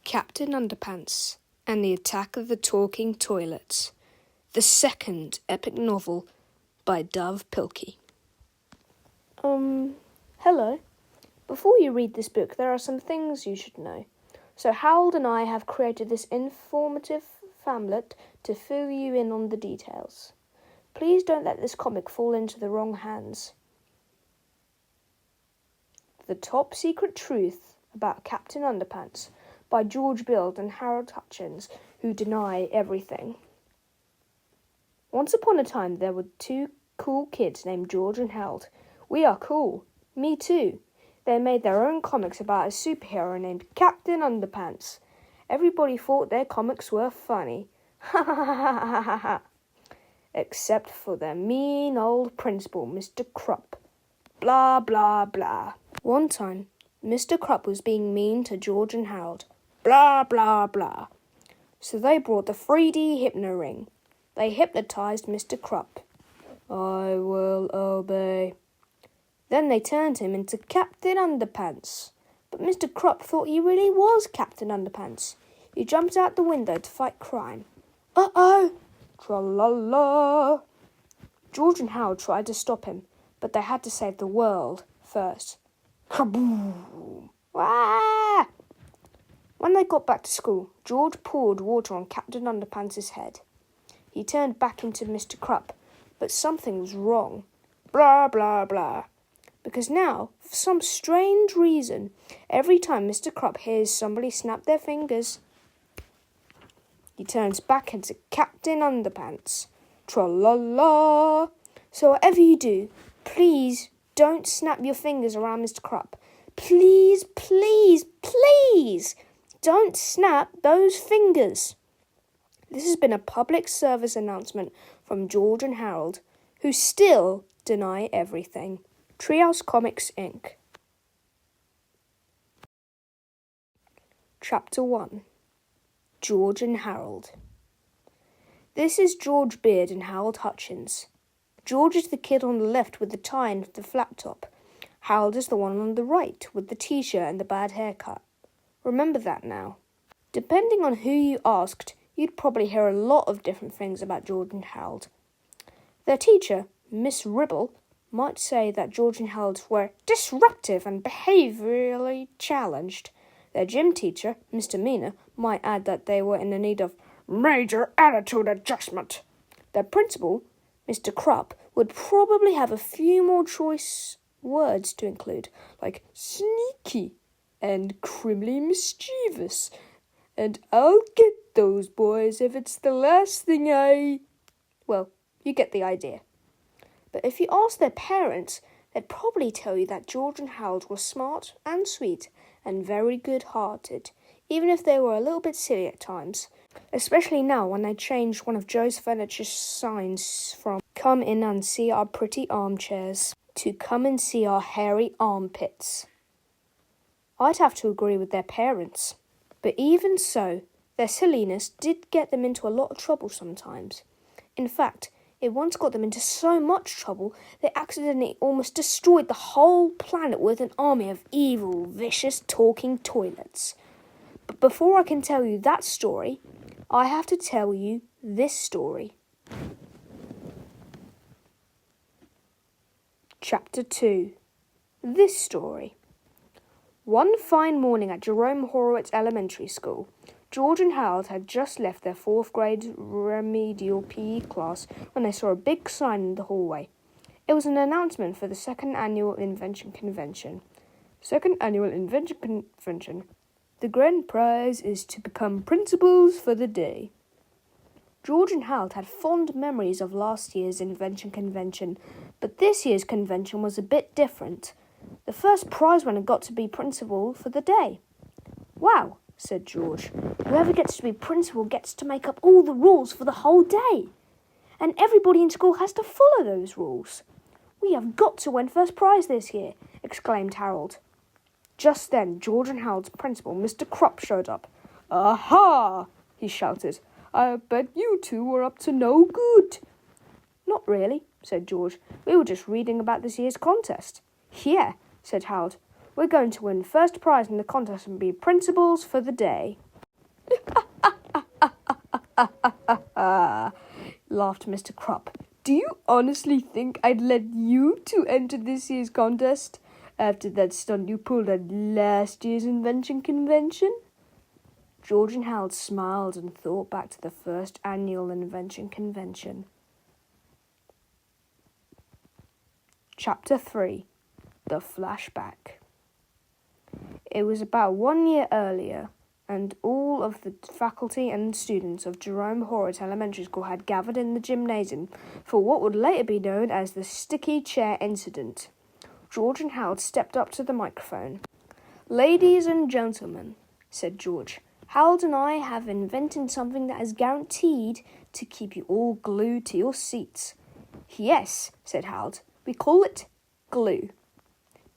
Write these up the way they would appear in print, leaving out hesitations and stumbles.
Captain Underpants and the Attack of the Talking Toilets, the second epic novel by Dove Pilkey. Hello. Before you read this book, there are some things you should know. So Harold and I have created this informative pamphlet to fill you in on the details. Please don't let this comic fall into the wrong hands. The Top Secret Truth About Captain Underpants by George Bild and Harold Hutchins, who deny everything. Once upon a time, there were two cool kids named George and Harold. We are cool. Me too. They made their own comics about a superhero named Captain Underpants. Everybody thought their comics were funny. Ha ha ha ha ha ha. Except for their mean old principal, Mr. Krupp. Blah, blah, blah. One time, Mr. Krupp was being mean to George and Harold. Blah, blah, blah. So they brought the 3D hypno ring. They hypnotized Mr. Krupp. I will obey. Then they turned him into Captain Underpants. But Mr. Krupp thought he really was Captain Underpants. He jumped out the window to fight crime. Uh-oh! Tra-la-la! George and Harold tried to stop him, but they had to save the world first. Kaboom! Wah! When they got back to school, George poured water on Captain Underpants' head. He turned back into Mr. Krupp, but something was wrong. Blah, blah, blah. Because now, for some strange reason, every time Mr. Krupp hears somebody snap their fingers, he turns back into Captain Underpants. Tra-la-la! So whatever you do, please don't snap your fingers around Mr. Krupp. Please, please, please! Don't snap those fingers. This has been a public service announcement from George and Harold, who still deny everything. Treehouse Comics, Inc. Chapter 1. George and Harold. This is George Beard and Harold Hutchins. George is the kid on the left with the tie and the flat top. Harold is the one on the right with the t-shirt and the bad haircut. Remember that now. Depending on who you asked, you'd probably hear a lot of different things about George and Harold. Their teacher, Miss Ribble, might say that George and Harold were disruptive and behaviourally challenged. Their gym teacher, Mr. Mina, might add that they were in the need of major attitude adjustment. Their principal, Mr. Krupp, would probably have a few more choice words to include, like sneaky and criminally mischievous, and I'll get those boys if it's the last thing I... Well, you get the idea. But if you ask their parents, they'd probably tell you that George and Harold were smart and sweet and very good-hearted, even if they were a little bit silly at times, especially now when they changed one of Joe's furniture signs from "Come in and see our pretty armchairs" to "Come and see our hairy armpits." I'd have to agree with their parents. But even so, their silliness did get them into a lot of trouble sometimes. In fact, it once got them into so much trouble, they accidentally almost destroyed the whole planet with an army of evil, vicious, talking toilets. But before I can tell you that story, I have to tell you this story. Chapter 2. This story. One fine morning at Jerome Horowitz Elementary School, George and Harold had just left their 4th grade remedial PE class when they saw a big sign in the hallway. It was an announcement for the 2nd Annual Invention Convention. 2nd Annual Invention Convention. The grand prize is to become principals for the day. George and Harold had fond memories of last year's Invention Convention, but this year's convention was a bit different. The first prize winner got to be principal for the day. Wow, said George. Whoever gets to be principal gets to make up all the rules for the whole day. And everybody in school has to follow those rules. We have got to win first prize this year, exclaimed Harold. Just then, George and Harold's principal, Mr. Krupp, showed up. Aha! He shouted. I bet you two were up to no good. Not really, said George. We were just reading about this year's contest. Yeah, said Harold. We're going to win first prize in the contest and be principals for the day. laughed Mr. Krupp. Do you honestly think I'd let you two enter this year's contest after that stunt you pulled at last year's invention convention? George and Harold smiled and thought back to the first annual invention convention. Chapter 3. The Flashback. It was about 1 year earlier, and all of the faculty and students of Jerome Horrocks Elementary School had gathered in the gymnasium for what would later be known as the sticky chair incident. George and Harold stepped up to the microphone. "Ladies and gentlemen," said George, "Harold and I have invented something that is guaranteed to keep you all glued to your seats." "Yes," said Harold, "we call it glue."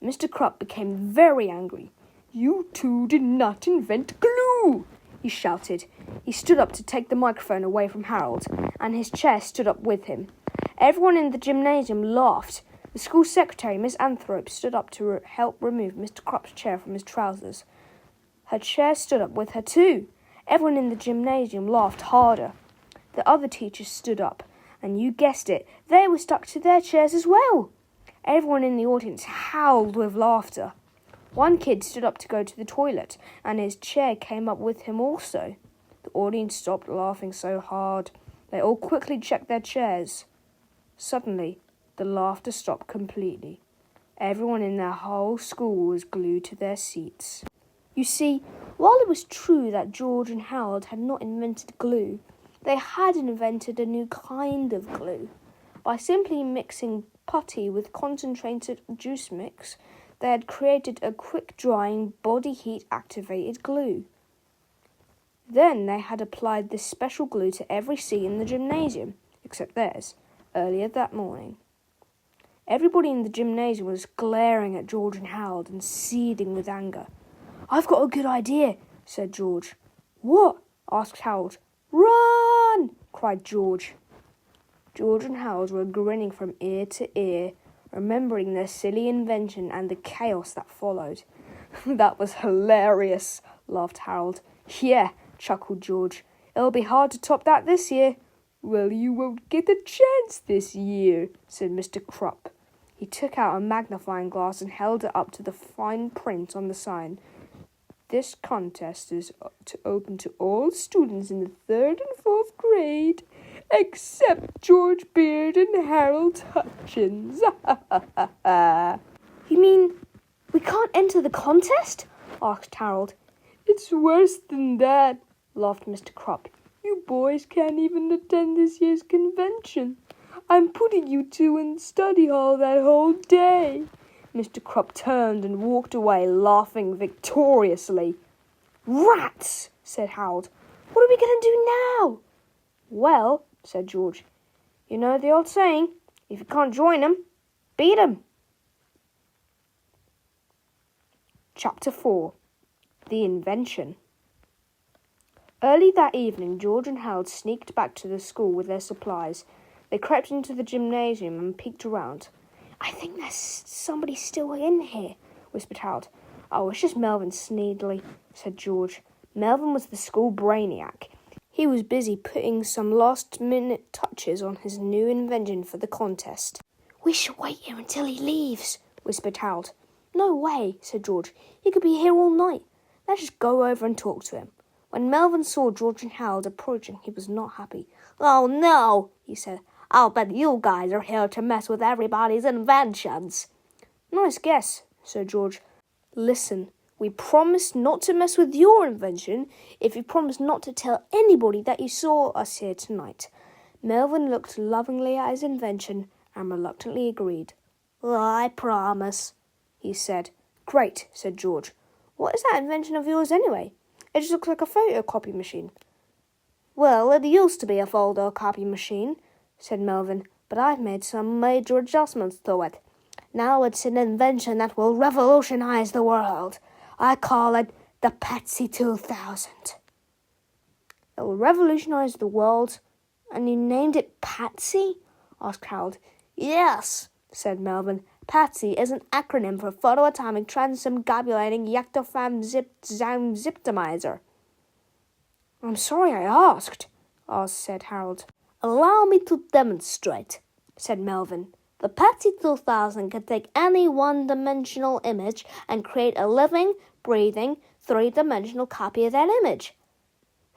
Mr. Krupp became very angry. "You two did not invent glue," he shouted. He stood up to take the microphone away from Harold, and his chair stood up with him. Everyone in the gymnasium laughed. The school secretary, Miss Anthrope, stood up to help remove Mr. Krupp's chair from his trousers. Her chair stood up with her too. Everyone in the gymnasium laughed harder. The other teachers stood up, and you guessed it, they were stuck to their chairs as well. Everyone in the audience howled with laughter. One kid stood up to go to the toilet, and his chair came up with him also. The audience stopped laughing so hard. They all quickly checked their chairs. Suddenly, the laughter stopped completely. Everyone in their whole school was glued to their seats. You see, while it was true that George and Harold had not invented glue, they had invented a new kind of glue. By simply mixing putty with concentrated juice mix, they had created a quick-drying, body-heat-activated glue. Then they had applied this special glue to every seat in the gymnasium, except theirs, earlier that morning. Everybody in the gymnasium was glaring at George and Harold and seething with anger. "I've got a good idea," said George. "What?" asked Harold. "Run!" cried George. George and Harold were grinning from ear to ear, remembering their silly invention and the chaos that followed. "That was hilarious," laughed Harold. "Yeah," chuckled George. "It'll be hard to top that this year." "Well, you won't get a chance this year," said Mr. Krupp. He took out a magnifying glass and held it up to the fine print on the sign. "This contest is open to all students in the 3rd and 4th grade, except George Beard and Harold Hutchins." "You mean we can't enter the contest?" asked Harold. "It's worse than that," laughed Mr. Krupp. "You boys can't even attend this year's convention. I'm putting you two in study hall that whole day." Mr. Krupp turned and walked away, laughing victoriously. "Rats!" said Harold. "What are we going to do now?" "Well," said George, "you know the old saying, if you can't join 'em, beat 'em." Chapter 4. The Invention. Early that evening, George and Harold sneaked back to the school with their supplies. They crept into the gymnasium and peeked around. "I think there's somebody still in here," whispered Harold. "Oh, it's just Melvin Sneedley," said George. Melvin was the school brainiac. He was busy putting some last-minute touches on his new invention for the contest. "We should wait here until he leaves," whispered Harold. "No way," said George. "He could be here all night. Let's just go over and talk to him." When Melvin saw George and Harold approaching, he was not happy. "Oh, no," he said. "I'll bet you guys are here to mess with everybody's inventions." "Nice guess," said George. "Listen, we promised not to mess with your invention if you promise not to tell anybody that you saw us here tonight." Melvin looked lovingly at his invention and reluctantly agreed. "I promise," he said. "Great," said George. "What is that invention of yours anyway? It just looks like a photocopy machine." "Well, it used to be a photocopy machine," said Melvin, "but I've made some major adjustments to it. Now it's an invention that will revolutionize the world. I call it the Patsy 2000. "It will revolutionize the world, and you named it Patsy?" asked Harold. "Yes," said Melvin. "Patsy is an acronym for Photoatomic Transembobulating Yactophan Ziptomizer." "I'm sorry I asked," said Harold. "Allow me to demonstrate," said Melvin. "The Patty 2000 can take any one-dimensional image and create a living, breathing, three-dimensional copy of that image.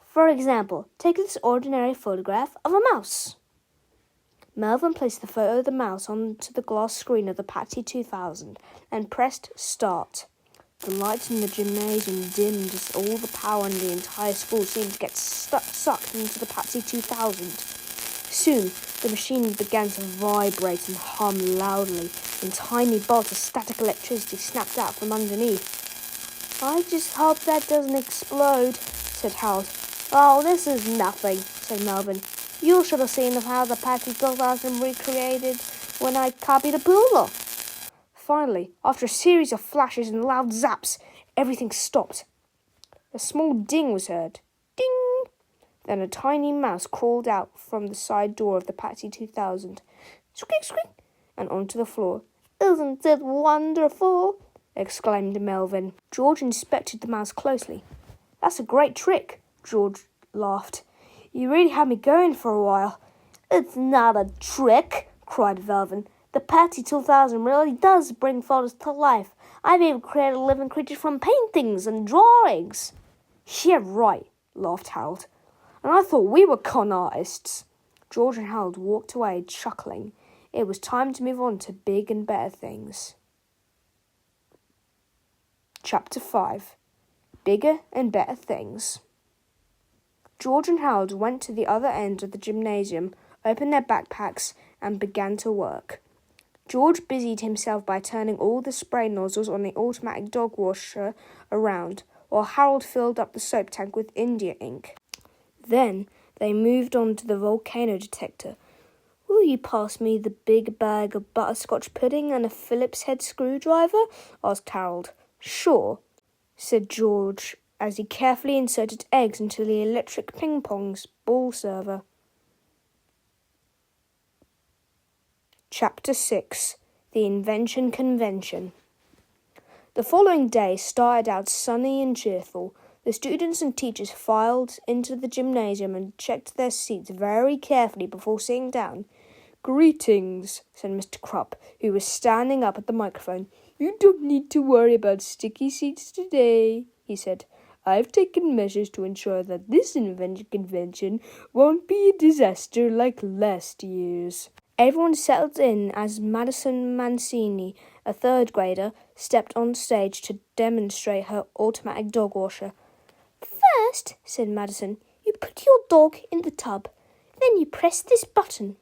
For example, take this ordinary photograph of a mouse." Melvin placed the photo of the mouse onto the glass screen of the Patty 2000 and pressed start. The lights in the gymnasium dimmed as all the power in the entire school seemed to get sucked into the Patty 2000. Soon, the machine began to vibrate and hum loudly, and tiny bolts of static electricity snapped out from underneath. "I just hope that doesn't explode," said Harold. "Oh, this is nothing," said Melvin. "You should have seen how the Patty 2000 recreated when I copied a poodle." Finally, after a series of flashes and loud zaps, everything stopped. A small ding was heard. Ding! Then a tiny mouse crawled out from the side door of the Patty 2000. Squeak, squeak! And onto the floor. "Isn't it wonderful?" exclaimed Melvin. George inspected the mouse closely. "That's a great trick," George laughed. "You really had me going for a while." "It's not a trick," cried Melvin. "The Patty 2000 really does bring photos to life. I've even created living creatures from paintings and drawings." "Yeah, right," laughed Harold. "And I thought we were con artists." George and Harold walked away, chuckling. It was time to move on to big and better things. Chapter 5. Bigger and Better Things. George and Harold went to the other end of the gymnasium, opened their backpacks, and began to work. George busied himself by turning all the spray nozzles on the automatic dog washer around, while Harold filled up the soap tank with India ink. Then they moved on to the volcano detector. "Will you pass me the big bag of butterscotch pudding and a Phillips head screwdriver?" asked Harold. "Sure," said George, as he carefully inserted eggs into the electric ping-pong's ball server. Chapter 6. The Invention Convention. The following day started out sunny and cheerful. The students and teachers filed into the gymnasium and checked their seats very carefully before sitting down. "Greetings," said Mr. Krupp, who was standing up at the microphone. "You don't need to worry about sticky seats today," he said. "I've taken measures to ensure that this invention convention won't be a disaster like last year's." Everyone settled in as Madison Mancini, a third grader, stepped on stage to demonstrate her automatic dog washer. "First," said Madison, "you put your dog in the tub. Then you press this button."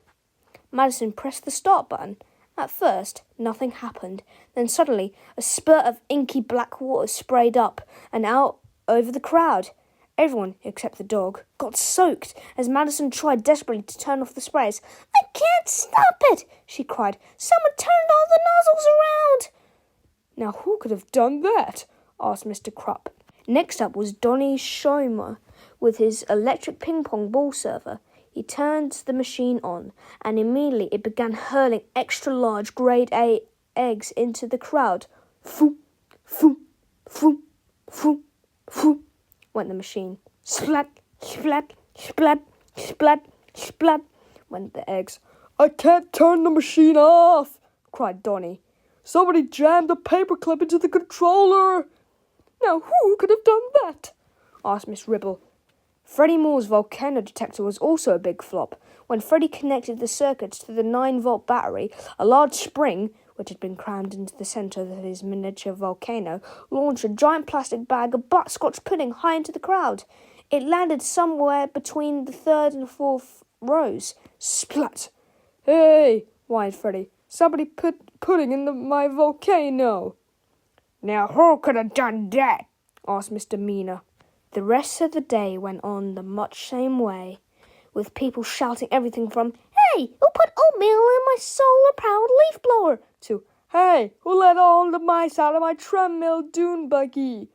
Madison pressed the start button. At first, nothing happened. Then suddenly, a spurt of inky black water sprayed up and out over the crowd. Everyone, except the dog, got soaked as Madison tried desperately to turn off the sprays. "I can't stop it!" she cried. "Someone turned all the nozzles around!" "Now who could have done that?" asked Mr. Krupp. Next up was Donnie Schomer with his electric ping-pong ball server. He turned the machine on, and immediately it began hurling extra-large grade A eggs into the crowd. "Foo, foo, foo, foo, foo," went the machine. "Splat, splat, splat, splat, splat," went the eggs. "I can't turn the machine off," cried Donnie. "Somebody jammed a paperclip into the controller." "Now who could have done that?" asked Miss Ribble. Freddie Moore's volcano detector was also a big flop. When Freddie connected the circuits to the 9-volt battery, a large spring, which had been crammed into the centre of his miniature volcano, launched a giant plastic bag of butterscotch pudding high into the crowd. It landed somewhere between the third and fourth rows. Splat! "Hey!" whined Freddie. "Somebody put pudding in my volcano." "Now who could have done that?" asked Mr. Meena. The rest of the day went on the much same way, with people shouting everything from, "Hey, who put oatmeal in my solar-powered leaf blower?" to, "Hey, who let all the mice out of my treadmill dune buggy?"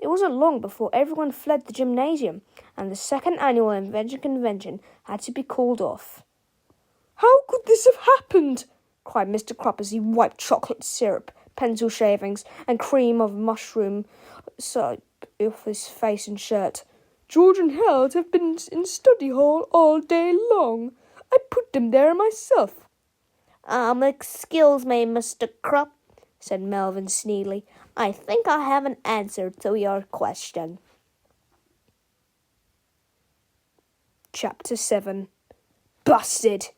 It wasn't long before everyone fled the gymnasium, and the second annual invention convention had to be called off. "How could this have happened?" cried Mr. Krupp as he wiped chocolate syrup, pencil shavings, and cream of mushroom soap off his face and shirt. George and Harold have been in study hall all day long. I put them there myself." Excuse me, Mr. Krupp," said Melvin Sneedley. "I think I have an answer to your question." Chapter 7. Busted!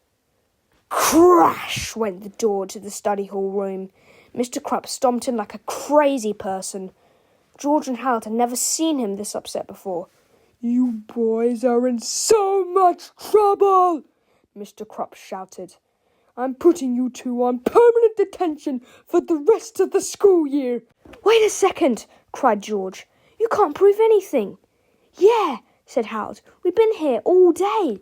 Crash went the door to the study hall room. Mr. Krupp stomped in like a crazy person. George and Harold had never seen him this upset before. "You boys are in so much trouble!" Mr. Krupp shouted. "I'm putting you two on permanent detention for the rest of the school year." "Wait a second!" cried George. "You can't prove anything." "Yeah," said Harold. "We've been here all day."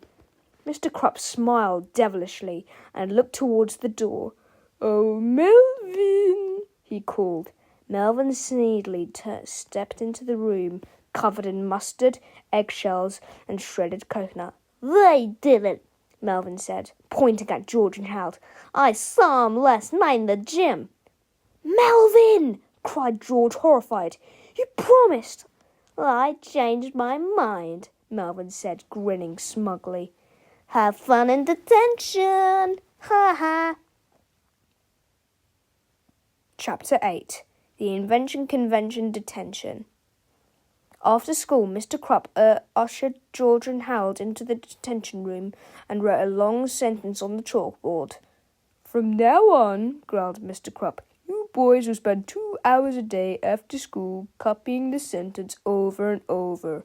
Mr. Krupp smiled devilishly and looked towards the door. "Oh, Melvin," he called. Melvin Sneedley stepped into the room, covered in mustard, eggshells, and shredded coconut. "They did it," Melvin said, pointing at George and Harold. "I saw 'em last night in the gym." "Melvin!" cried George, horrified. "You promised." "I changed my mind," Melvin said, grinning smugly. "Have fun in detention! Ha ha!" Chapter 8. The Invention Convention Detention. After school, Mr. Krupp ushered George and Harold into the detention room and wrote a long sentence on the chalkboard. "From now on," growled Mr. Krupp, "you boys will spend 2 hours a day after school copying the sentence over and over.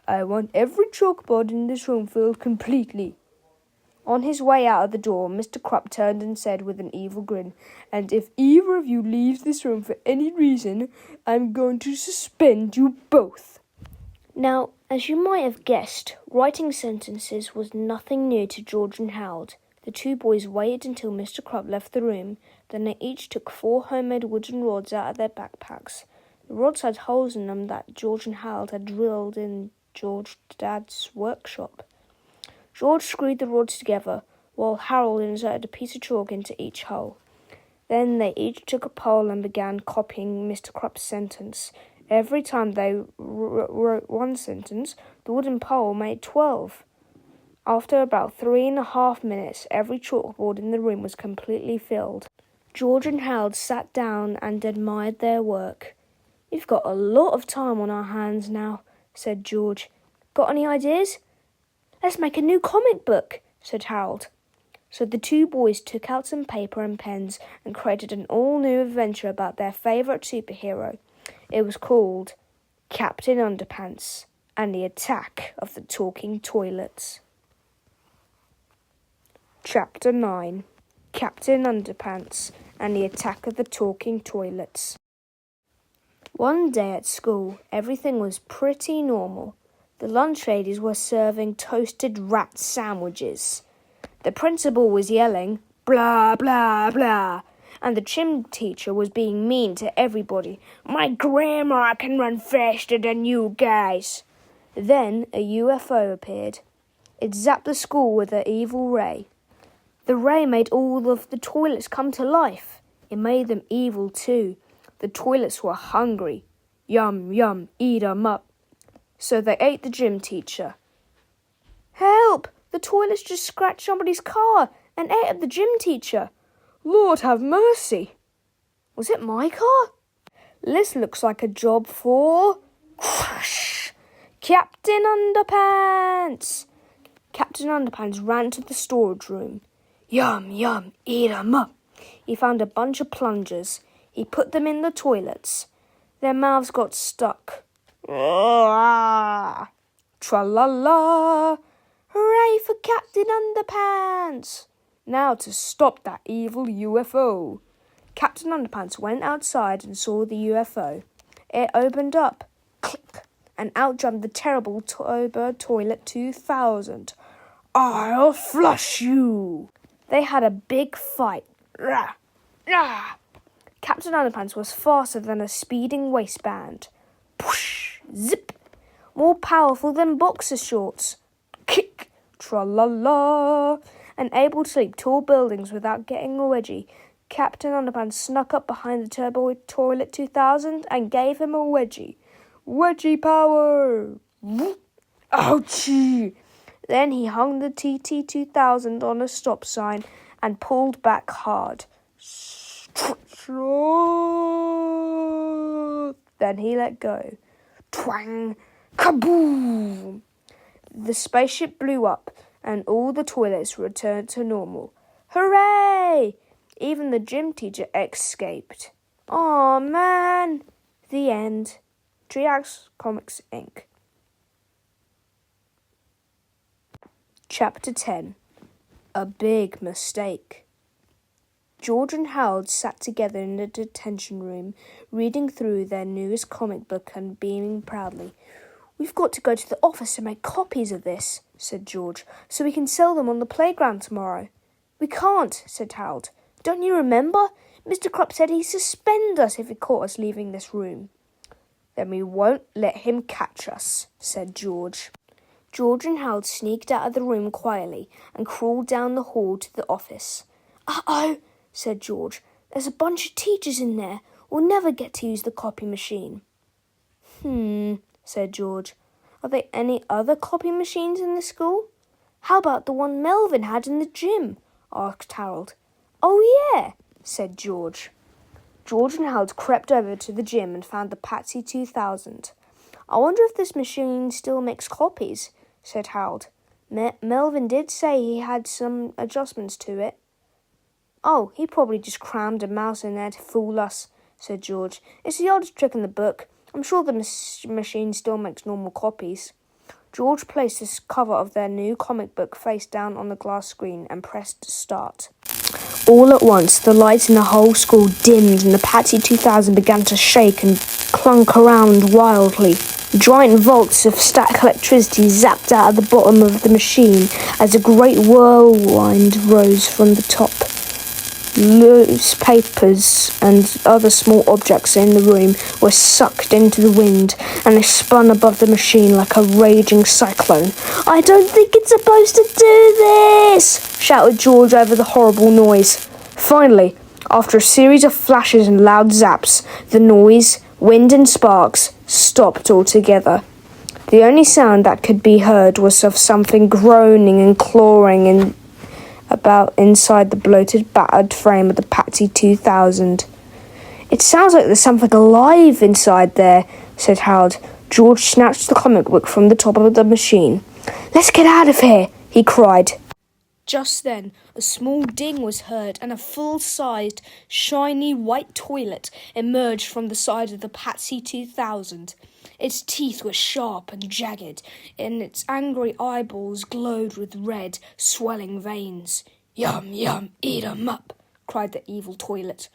I want every chalkboard in this room filled completely." On his way out of the door, Mr. Krupp turned and said with an evil grin, "And if either of you leaves this room for any reason, I'm going to suspend you both." Now, as you might have guessed, writing sentences was nothing new to George and Harold. The two boys waited until Mr. Krupp left the room. Then they each took 4 homemade wooden rods out of their backpacks. The rods had holes in them that George and Harold had drilled in George's dad's workshop. George screwed the rods together, while Harold inserted a piece of chalk into each hole. Then they each took a pole and began copying Mr. Krupp's sentence. Every time they wrote one sentence, the wooden pole made 12. After about 3.5 minutes, every chalkboard in the room was completely filled. George and Harold sat down and admired their work. "We've got a lot of time on our hands now," said George. "Got any ideas?" "Let's make a new comic book," said Harold. So the two boys took out some paper and pens and created an all-new adventure about their favourite superhero. It was called Captain Underpants and the Attack of the Talking Toilets. Chapter 9. Captain Underpants and the Attack of the Talking Toilets. One day at school, everything was pretty normal. The lunch ladies were serving toasted rat sandwiches. The principal was yelling, "Blah, blah, blah," and the gym teacher was being mean to everybody. "My grandma can run faster than you guys." Then a UFO appeared. It zapped the school with an evil ray. The ray made all of the toilets come to life. It made them evil too. The toilets were hungry. Yum, yum, eat 'em up. So they ate the gym teacher. "Help! The toilets just scratched somebody's car and ate up the gym teacher. Lord have mercy." "Was it my car?" "This looks like a job for Crash! Captain Underpants." Captain Underpants ran to the storage room. Yum, yum, eat 'em up. He found a bunch of plungers. He put them in the toilets. Their mouths got stuck. Tra-la-la! Hooray for Captain Underpants! Now to stop that evil UFO. Captain Underpants went outside and saw the UFO. It opened up. Click! And out jumped the terrible Tober Toilet 2000. "I'll flush you!" They had a big fight. Rah! Rah! Captain Underpants was faster than a speeding waistband. Push! Zip! More powerful than boxer shorts. Kick! Tra-la-la! And able to leap tall buildings without getting a wedgie. Captain Underpants snuck up behind the Turbo Toilet 2000 and gave him a wedgie. Wedgie power! Ouchie! Then he hung the TT2000 on a stop sign and pulled back hard. Then he let go. Twang! Kaboom! The spaceship blew up and all the toilets returned to normal. Hooray! Even the gym teacher escaped. Aw, man! The end. Triax Comics, Inc. Chapter 10. A Big Mistake. George and Harold sat together in the detention room, reading through their newest comic book and beaming proudly. "We've got to go to the office and make copies of this," said George, "so we can sell them on the playground tomorrow." "We can't," said Harold. "Don't you remember? Mr. Krupp said he'd suspend us if he caught us leaving this room." "Then we won't let him catch us," said George. George and Harold sneaked out of the room quietly and crawled down the hall to the office. "Uh-oh," said George. "There's a bunch of teachers in there. We'll never get to use the copy machine." Said George. "Are there any other copy machines in the school?" "How about the one Melvin had in the gym?" asked Harold. "Oh, yeah," said George. George and Harold crept over to the gym and found the Patsy 2000. "I wonder if this machine still makes copies," said Harold. Melvin did say he had some adjustments to it." "Oh, he probably just crammed a mouse in there to fool us," said George. "It's the oldest trick in the book. I'm sure the machine still makes normal copies." George placed the cover of their new comic book face down on the glass screen and pressed start. All at once, the lights in the whole school dimmed and the Patsy 2000 began to shake and clunk around wildly. Giant volts of static electricity zapped out of the bottom of the machine as a great whirlwind rose from the top. Loose papers and other small objects in the room were sucked into the wind, and they spun above the machine like a raging cyclone. "I don't think it's supposed to do this!" shouted George over the horrible noise. Finally, after a series of flashes and loud zaps, the noise, wind and sparks stopped altogether. The only sound that could be heard was of something groaning and clawing about inside the bloated, battered frame of the Patsy 2000. "It sounds like there's something alive inside there," said Harold. George snatched the comic book from the top of the machine. "Let's get out of here," he cried. Just then, a small ding was heard and a full-sized, shiny white toilet emerged from the side of the Patsy 2000. Its teeth were sharp and jagged, and its angry eyeballs glowed with red, swelling veins. "Yum, yum, eat 'em up," cried the evil toilet.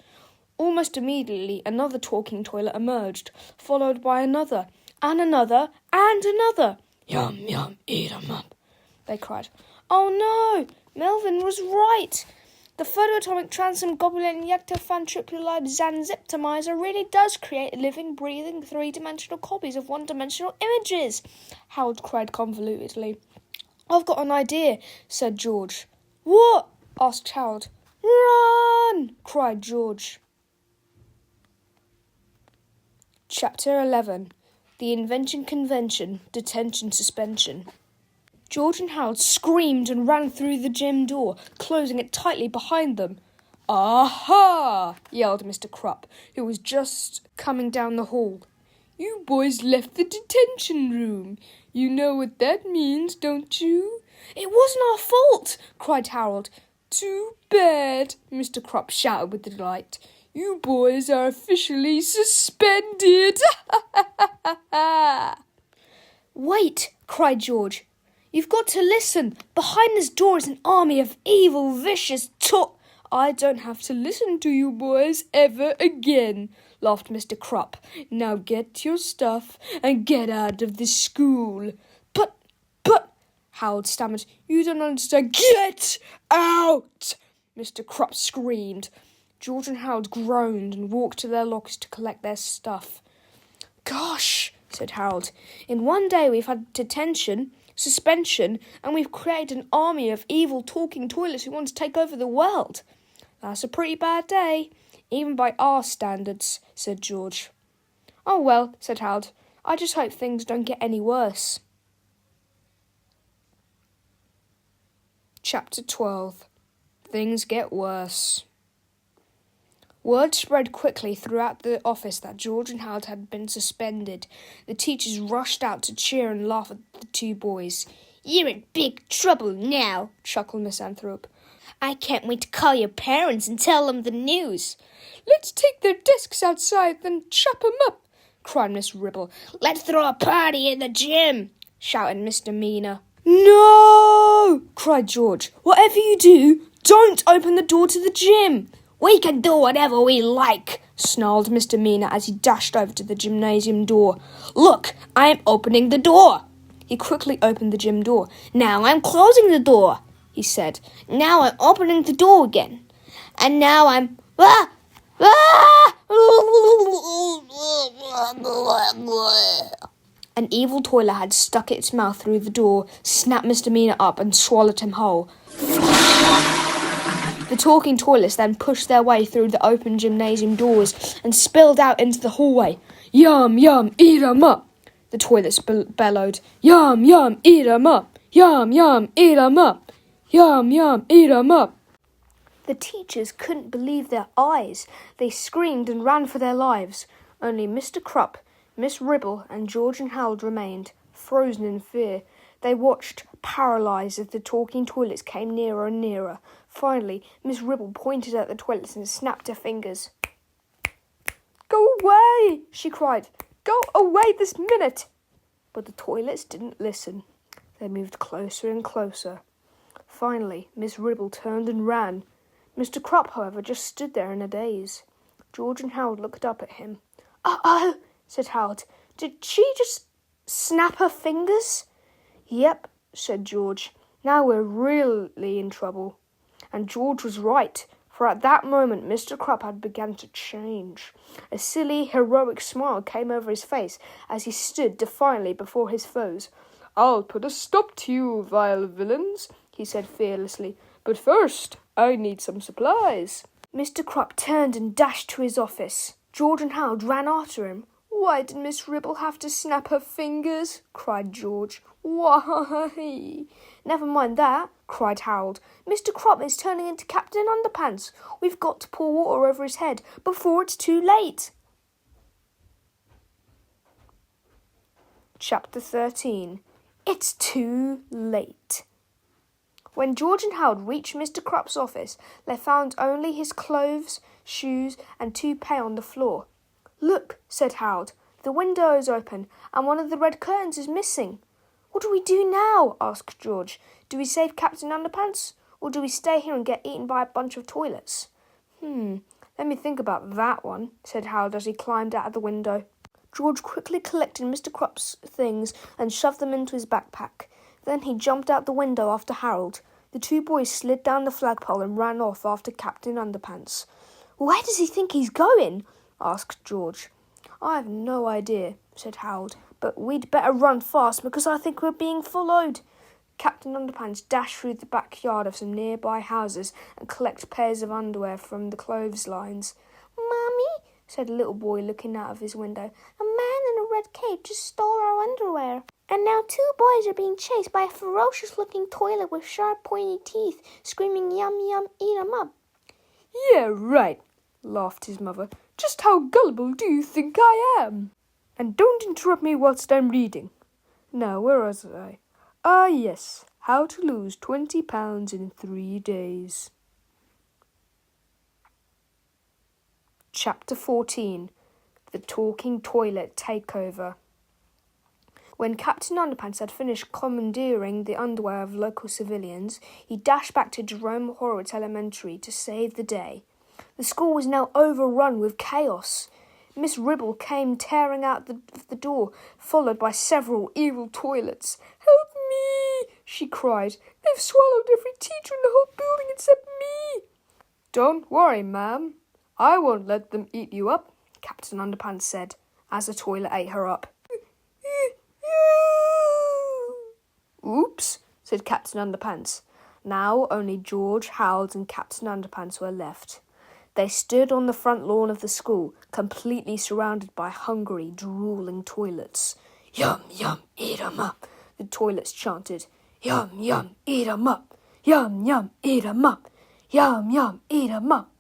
Almost immediately, another talking toilet emerged, followed by another, and another, and another. "Yum, yum, eat 'em up," they cried. "Oh no, Melvin was right. The photoatomic transome globulin yectophantriculide zanziptomizer really does create living, breathing, three-dimensional copies of one-dimensional images," Harold cried convolutedly. "I've got an idea," said George. "What?" asked Harold. "Run!" cried George. Chapter 11. The Invention Convention, Detention Suspension. George and Harold screamed and ran through the gym door, closing it tightly behind them. "Aha!" yelled Mr. Krupp, who was just coming down the hall. "You boys left the detention room. You know what that means, don't you?" "It wasn't our fault!" cried Harold. "Too bad," Mr. Krupp shouted with delight. "You boys are officially suspended." "Wait," cried George. "You've got to listen. Behind this door is an army of evil, vicious "I don't have to listen to you boys ever again," laughed Mr. Krupp. "Now get your stuff and get out of the school." But, Harold stammered. "You don't understand." "Get out!" Mr. Krupp screamed. George and Harold groaned and walked to their lockers to collect their stuff. "Gosh," said Harold. "In one day we've had detention, suspension, and we've created an army of evil talking toilets who want to take over the world. That's a pretty bad day, even by our standards," said George. "Oh well," said Harold. "I just hope things don't get any worse." Chapter 12. Things get worse. Word spread quickly throughout the office that George and Harold had been suspended. The teachers rushed out to cheer and laugh at the two boys. "You're in big trouble now," chuckled Miss Anthrope. "I can't wait to call your parents and tell them the news." "Let's take their desks outside, then chop 'em up," cried Miss Ribble. "Let's throw a party in the gym," shouted Mr. Meena. "No!" cried George. "Whatever you do, don't open the door to the gym." "We can do whatever we like," snarled Mr. Meena as he dashed over to the gymnasium door. "Look, I am opening the door." He quickly opened the gym door. "Now I'm closing the door," he said. "Now I'm opening the door again. And now I'm... Ah! Ah! An evil toilet had stuck its mouth through the door, snapped Mr. Meena up and swallowed him whole. The talking toilets then pushed their way through the open gymnasium doors and spilled out into the hallway. "Yum, yum, eat 'em up!" The toilets bellowed. "Yum, yum, eat 'em up! Yum, yum, eat 'em up! Yum, yum, eat 'em up!" The teachers couldn't believe their eyes. They screamed and ran for their lives. Only Mr. Krupp, Miss Ribble and George and Harold remained, frozen in fear. They watched, paralysed, as the talking toilets came nearer and nearer. Finally, Miss Ribble pointed at the toilets and snapped her fingers. "Go away!" she cried. "Go away this minute!" But the toilets didn't listen. They moved closer and closer. Finally, Miss Ribble turned and ran. Mr. Krupp, however, just stood there in a daze. George and Harold looked up at him. "Uh-oh," said Harold. "Did she just snap her fingers?" "Yep," said George. "Now we're really in trouble." And George was right, for at that moment Mr. Krupp had begun to change. A silly, heroic smile came over his face as he stood defiantly before his foes. "I'll put a stop to you, vile villains," he said fearlessly. "But first, I need some supplies." Mr. Krupp turned and dashed to his office. George and Harold ran after him. "Why did Miss Ribble have to snap her fingers?" cried George. "Why?" "Never mind that," cried Harold. "Mr. Krupp is turning into Captain Underpants. We've got to pour water over his head before it's too late." Chapter 13. It's too late. When George and Harold reached Mr. Krupp's office, they found only his clothes, shoes, and toupee on the floor. "Look," said Harold, "the window is open, and one of the red curtains is missing." "What do we do now?" asked George. "Do we save Captain Underpants, or do we stay here and get eaten by a bunch of toilets?" Let me think about that one," said Harold as he climbed out of the window. George quickly collected Mr. Krupp's things and shoved them into his backpack. Then he jumped out the window after Harold. The two boys slid down the flagpole and ran off after Captain Underpants. "Where does he think he's going?" asked George. "I have no idea," said Harold, "but we'd better run fast because I think we're being followed." Captain Underpants dashed through the backyard of some nearby houses and collected pairs of underwear from the clotheslines. "Mummy," said a little boy looking out of his window, "a man in a red cape just stole our underwear. And now two boys are being chased by a ferocious-looking toilet with sharp, pointy teeth, screaming, 'Yum, yum, eat 'em up.'" "Yeah, right," laughed his mother. "Just how gullible do you think I am? And don't interrupt me whilst I'm reading. Now, where was I? Ah, yes, how to lose 20 pounds in 3 days. Chapter 14. The Talking Toilet Takeover. When Captain Underpants had finished commandeering the underwear of local civilians, he dashed back to Jerome Horwitz Elementary to save the day. The school was now overrun with chaos. Miss Ribble came tearing out the door, followed by several evil toilets. "Help me!" she cried. "They've swallowed every teacher in the whole building except me." "Don't worry, ma'am. I won't let them eat you up," Captain Underpants said, as the toilet ate her up. "Oops," said Captain Underpants. Now only George, Harold and Captain Underpants were left. They stood on the front lawn of the school, completely surrounded by hungry, drooling toilets. "Yum, yum, eat 'em up," the toilets chanted. "Yum, yum, eat 'em up. Yum, yum, eat 'em up. Yum, yum, eat 'em up.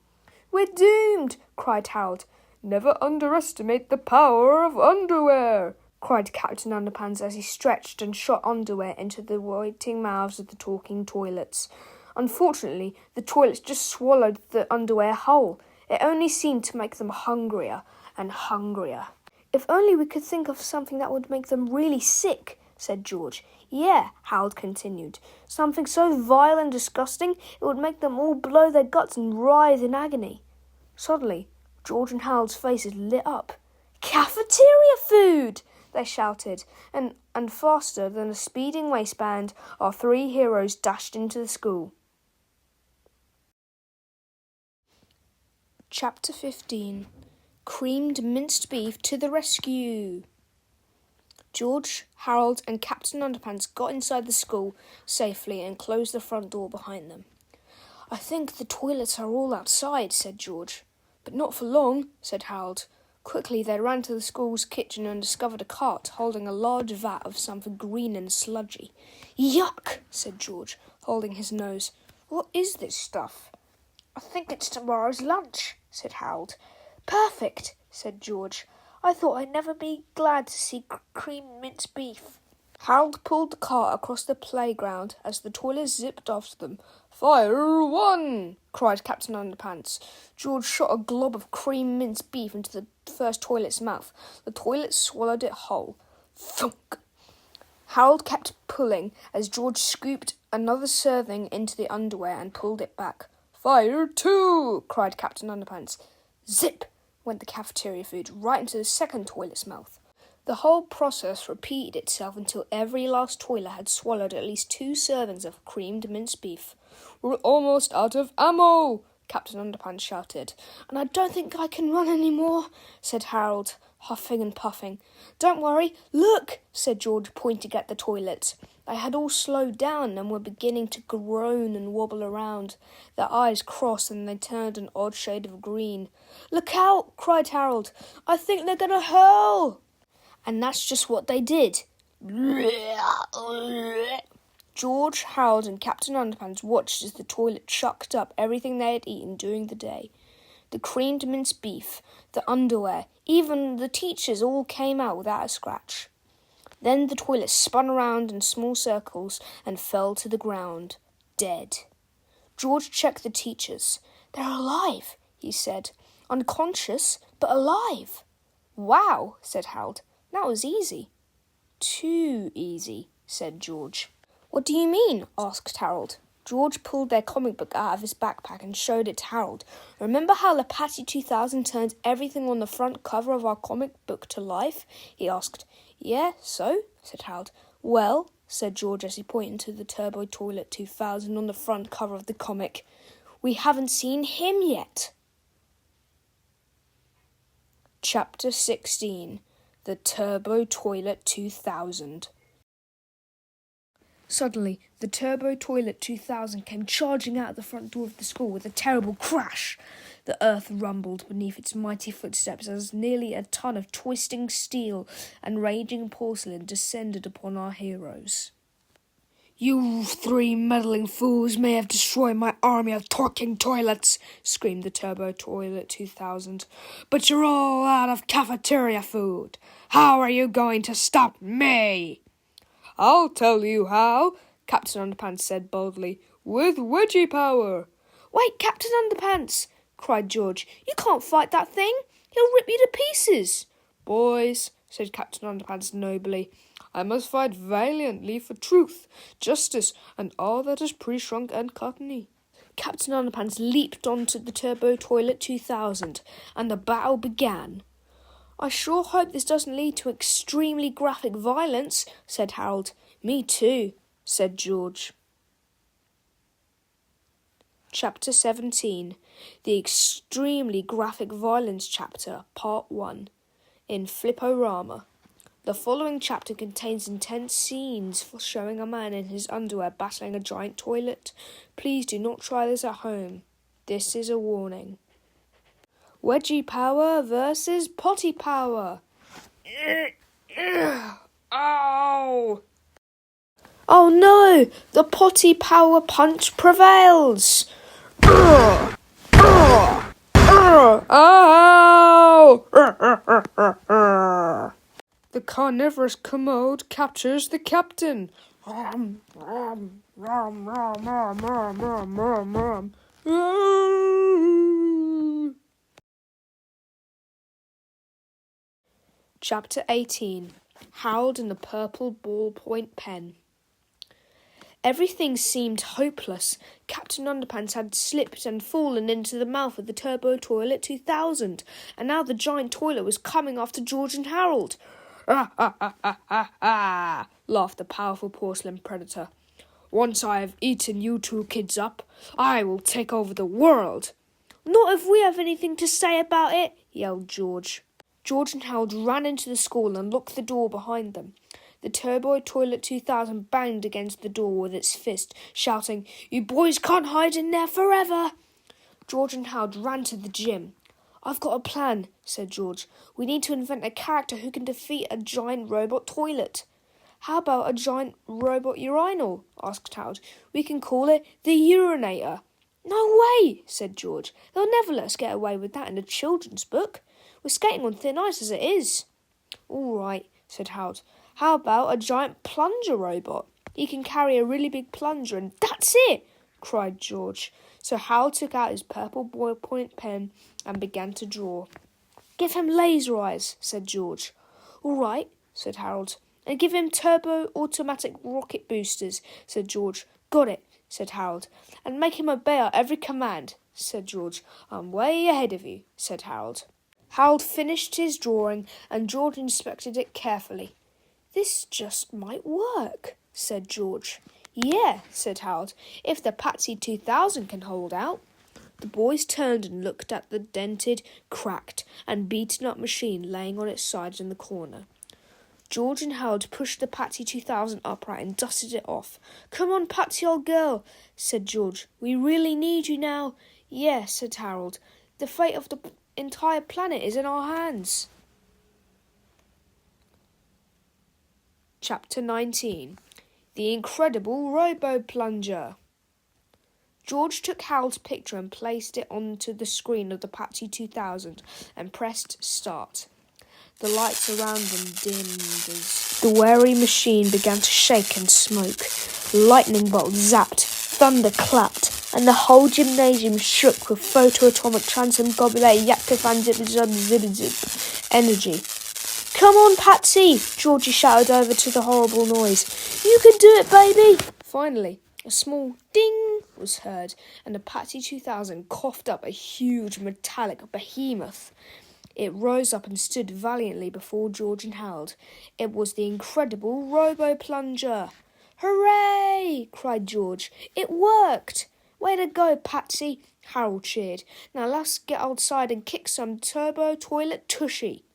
We're doomed, cried Harold. Never underestimate the power of underwear, cried Captain Underpants as he stretched and shot underwear into the waiting mouths of the talking toilets. Unfortunately, the toilets just swallowed the underwear whole. It only seemed to make them hungrier and hungrier. If only we could think of something that would make them really sick, said George. Yeah, Harold continued. Something so vile and disgusting it would make them all blow their guts and writhe in agony. Suddenly, George and Harold's faces lit up. Cafeteria food! They shouted, and faster than a speeding waistband, our three heroes dashed into the school. Chapter 15. Creamed minced beef to the rescue. George, Harold, and Captain Underpants got inside the school safely and closed the front door behind them. I think the toilets are all outside, said George. But not for long, said Harold. Quickly they ran to the school's kitchen and discovered a cart holding a large vat of something green and sludgy. Yuck, said George, holding his nose. What is this stuff? I think it's tomorrow's lunch, said Harold. Perfect, said George. I thought I'd never be glad to see creamed minced beef. Harold pulled the cart across the playground as the toilets zipped after them. Fire one! Cried Captain Underpants. George shot a glob of cream minced beef into the first toilet's mouth. The toilet swallowed it whole. Thunk! Harold kept pulling as George scooped another serving into the underwear and pulled it back. Fire two! Cried Captain Underpants. Zip! Went the cafeteria food right into the second toilet's mouth. The whole process repeated itself until every last toilet had swallowed at least 2 servings of creamed minced beef. We're almost out of ammo, Captain Underpants shouted. And I don't think I can run any more, said Harold, huffing and puffing. Don't worry, look, said George, pointing at the toilets. They had all slowed down and were beginning to groan and wobble around. Their eyes crossed and they turned an odd shade of green. Look out, cried Harold. I think they're going to hurl. And that's just what they did. George, Harold and Captain Underpants watched as the toilet chucked up everything they had eaten during the day. The creamed minced beef, the underwear, even the teachers all came out without a scratch. Then the toilet spun around in small circles and fell to the ground, dead. George checked the teachers. They're alive, he said. Unconscious, but alive. Wow, said Harold. That was easy. Too easy, said George. What do you mean? Asked Harold. George pulled their comic book out of his backpack and showed it to Harold. Remember how Lapati 2000 turned everything on the front cover of our comic book to life? He asked. Yeah, so? Said Harold. Well, said George as he pointed to the Turbo Toilet 2000 on the front cover of the comic, we haven't seen him yet. Chapter 16. The Turbo Toilet 2000. Suddenly, the Turbo Toilet 2000 came charging out of the front door of the school with a terrible crash. The earth rumbled beneath its mighty footsteps as nearly a ton of twisting steel and raging porcelain descended upon our heroes. You 3 meddling fools may have destroyed my army of talking toilets, screamed the Turbo Toilet 2000, but you're all out of cafeteria food. How are you going to stop me? I'll tell you how, Captain Underpants said boldly, with wedgie power. Wait, Captain Underpants, cried George. You can't fight that thing. He'll rip you to pieces. Boys, said Captain Underpants nobly, I must fight valiantly for truth, justice, and all that is pre-shrunk and cottony. Captain Underpants leaped onto the Turbo Toilet 2000, and the battle began. I sure hope this doesn't lead to extremely graphic violence, said Harold. Me too, said George. Chapter 17. The Extremely Graphic Violence Chapter, Part 1. In Fliporama. The following chapter contains intense scenes for showing a man in his underwear battling a giant toilet. Please do not try this at home. This is a warning. Wedgie power versus potty power. Ow! Oh no! The potty power punch prevails! Urgh! Urgh! Urgh! Ow! The carnivorous commode captures the captain. Rum, rum, rum, rum, rum, rum, rum, rum, rum. Chapter 18. Harold and the Purple Ballpoint Pen. Everything seemed hopeless. Captain Underpants had slipped and fallen into the mouth of the Turbo Toilet 2000, and now the giant toilet was coming after George and Harold. Ah, ah, ah, ah, ah, ah, laughed the powerful porcelain predator. Once I have eaten you two kids up, I will take over the world. Not if we have anything to say about it, yelled George. George and Harold ran into the school and locked the door behind them. The Turbo Toilet 2000 banged against the door with its fist, shouting, "You boys can't hide in there forever!" George and Harold ran to the gym. "I've got a plan," said George. "We need to invent a character who can defeat a giant robot toilet." "How about a giant robot urinal?" asked Harold. "We can call it the Urinator." "No way," said George. "They'll never let us get away with that in a children's book. We're skating on thin ice as it is." "All right," said Harold. "How about a giant plunger robot? He can carry a really big plunger and—" "That's it!" cried George. So Harold took out his purple ballpoint pen and began to draw. "Give him laser eyes," said George. "All right," said Harold. "And give him turbo-automatic rocket boosters," said George. "Got it," said Harold. "And make him obey our every command," said George. "I'm way ahead of you," said Harold. Harold finished his drawing, and George inspected it carefully. "This just might work," said George. "Yeah," said Harold, "if the Patsy 2000 can hold out." The boys turned and looked at the dented, cracked, and beaten-up machine laying on its side in the corner. George and Harold pushed the Patsy 2000 upright and dusted it off. "Come on, Patsy, old girl," said George. "We really need you now." "Yeah," said Harold. "The fate of the entire planet is in our hands." Chapter 19. The Incredible Robo-Plunger. George took Harold's picture and placed it onto the screen of the Patsy 2000 and pressed start. The lights around them dimmed as the wary machine began to shake and smoke. Lightning bolts zapped, thunder clapped, and the whole gymnasium shook with photo-atomic transmogobulate yakafan zip energy. "Come on, Patsy!" Georgie shouted over to the horrible noise. "You can do it, baby!" Finally, a small ding was heard, and the Patsy 2000 coughed up a huge metallic behemoth. It rose up and stood valiantly before George and Harold. It was the incredible Robo-Plunger. "Hooray!" cried George. "It worked!" "Way to go, Patsy!" Harold cheered. "Now let's get outside and kick some turbo toilet tushy."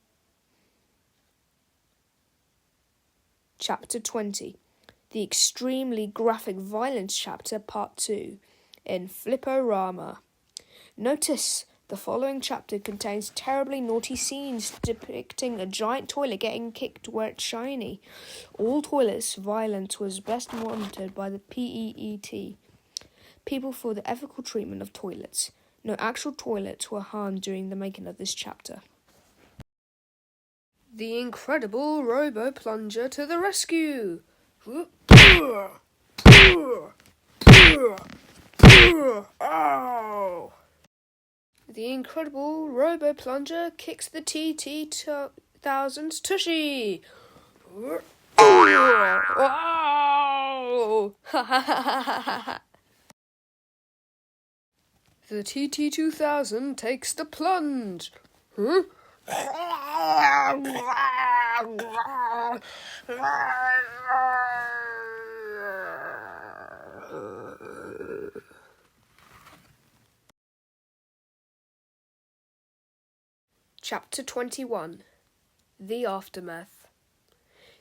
Chapter 20. The Extremely Graphic Violence Chapter Part 2 in Flipporama. Notice the following chapter contains terribly naughty scenes depicting a giant toilet getting kicked where it's shiny. All toilets violence was best monitored by the PEET, People for the Ethical Treatment of Toilets. No actual toilets were harmed during the making of this chapter. The Incredible Robo-Plunger to the rescue! Ow! The Incredible Robo-Plunger kicks the TT-1000's tushy! Ow! The TT-2000 takes the plunge! Huh? Chapter 21. The Aftermath.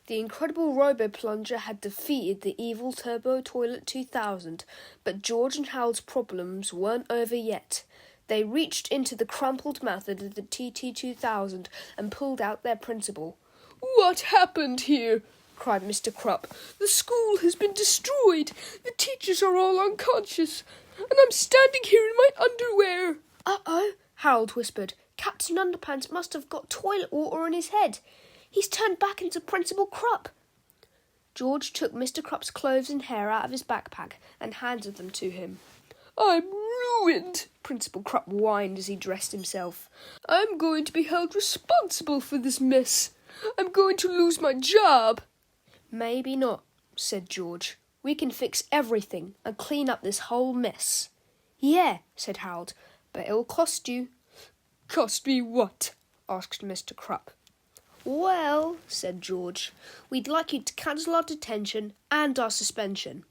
The Incredible Robo-Plunger had defeated the evil Turbo Toilet 2000, but George and Hal's problems weren't over yet. They reached into the crumpled mouth of the TT-2000 and pulled out their principal. "What happened here?" cried Mr. Krupp. "The school has been destroyed. The teachers are all unconscious, and I'm standing here in my underwear." "Uh-oh," Harold whispered. "Captain Underpants must have got toilet water on his head. He's turned back into Principal Krupp." George took Mr. Krupp's clothes and hair out of his backpack and handed them to him. "I'm ruined," Principal Krupp whined as he dressed himself. "I'm going to be held responsible for this mess. I'm going to lose my job." "Maybe not," said George. "We can fix everything and clean up this whole mess." "Yeah," said Harold, "but it'll cost you." "Cost me what?" asked Mr. Krupp. "Well," said George, "we'd like you to cancel our detention and our suspension.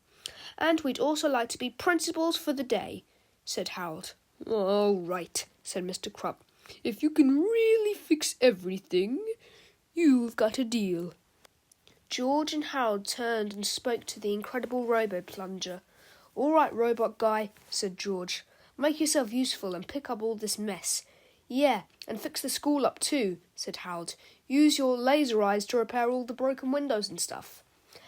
And we'd also like to be principals for the day," said Harold. "All right," said Mr. Krupp. "If you can really fix everything, you've got a deal." George and Harold turned and spoke to the incredible robo-plunger. "All right, robot guy," said George. "Make yourself useful and pick up all this mess." "Yeah, and fix the school up too," said Harold. "Use your laser eyes to repair all the broken windows and stuff."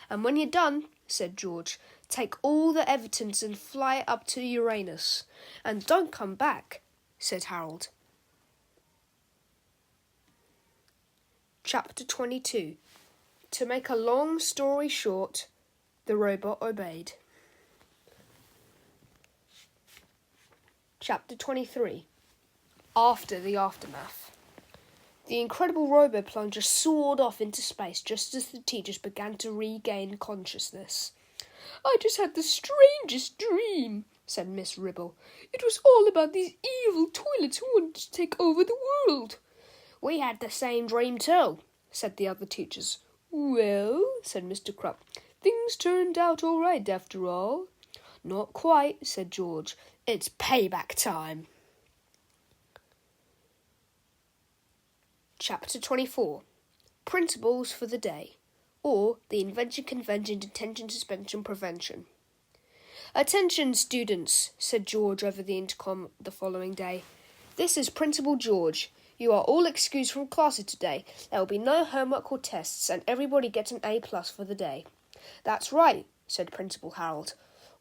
"And when you're done," said George, "take all the evidence and fly it up to Uranus. And don't come back," said Harold. Chapter 22. To make a long story short, the robot obeyed. Chapter 23. After the aftermath. The incredible robo-plunger soared off into space just as the teachers began to regain consciousness. "I just had the strangest dream," said Miss Ribble. "It was all about these evil toilets who wanted to take over the world." "We had the same dream too," said the other teachers. "Well," said Mr. Krupp, "things turned out all right after all." "Not quite," said George. "It's payback time." Chapter 24. Principles for the Day, or the Invention Convention Detention Suspension Prevention. "Attention, students," said George over the intercom the following day. "This is Principal George. You are all excused from classes today. There will be no homework or tests, and everybody gets an A+ for the day." "That's right," said Principal Harold.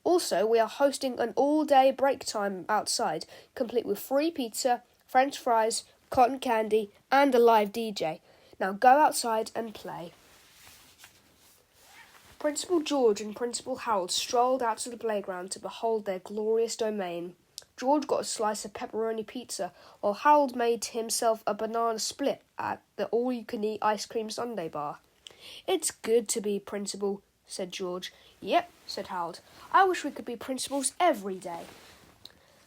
"Also, we are hosting an all-day break time outside, complete with free pizza, French fries, cotton candy, and a live DJ. Now go outside and play." Principal George and Principal Harold strolled out to the playground to behold their glorious domain. George got a slice of pepperoni pizza, while Harold made himself a banana split at the all-you-can-eat ice cream sundae bar. "It's good to be principal," said George. "Yep," said Harold. "I wish we could be principals every day."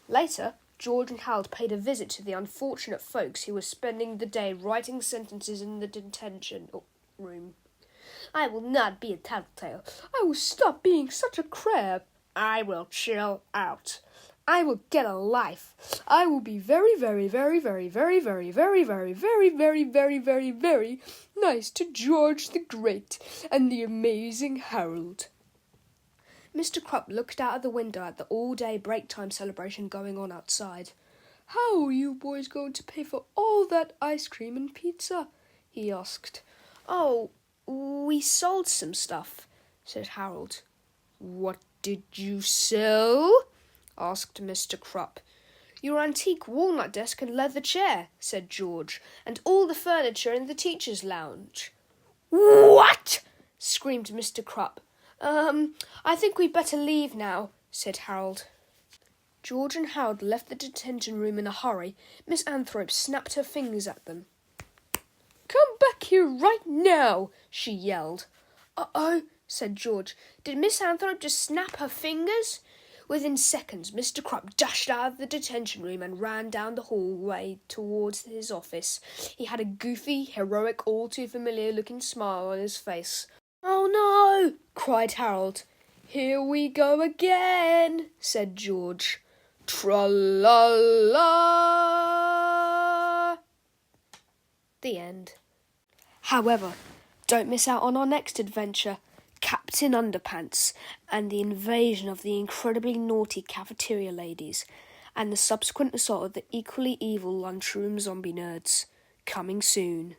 Later, George and Harold paid a visit to the unfortunate folks who were spending the day writing sentences in the detention room. "I will not be a tattletale. I will stop being such a crab. I will chill out. I will get a life. I will be very, very, very, very, very, very, very, very, very, very, very, very, very nice to George the Great and the amazing Harold." Mr. Krupp looked out of the window at the all-day break time celebration going on outside. "How are you boys going to pay for all that ice cream and pizza?" he asked. "Oh, we sold some stuff," said Harold. "What did you sell?" asked Mr. Krupp. "Your antique walnut desk and leather chair," said George, "and all the furniture in the teacher's lounge." "What?" screamed Mr. Krupp. I think we'd better leave now," said Harold. George and Harold left the detention room in a hurry. Miss Anthrope snapped her fingers at them. "Come back here right now," she yelled. "Uh-oh," said George. "Did Miss Anthrope just snap her fingers?" Within seconds, Mr. Krupp dashed out of the detention room and ran down the hallway towards his office. He had a goofy, heroic, all-too-familiar-looking smile on his face. "Oh, no!" cried Harold. "Here we go again," said George. Tra-la-la! The end. However, don't miss out on our next adventure, Captain Underpants and the invasion of the incredibly naughty cafeteria ladies, and the subsequent assault of the equally evil lunchroom zombie nerds. Coming soon.